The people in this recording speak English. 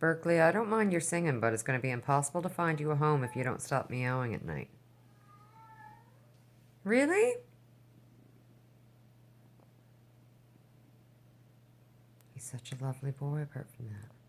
Berkeley, I don't mind your singing, but it's going to be impossible to find you a home if you don't stop meowing at night. Really? He's such a lovely boy apart from that.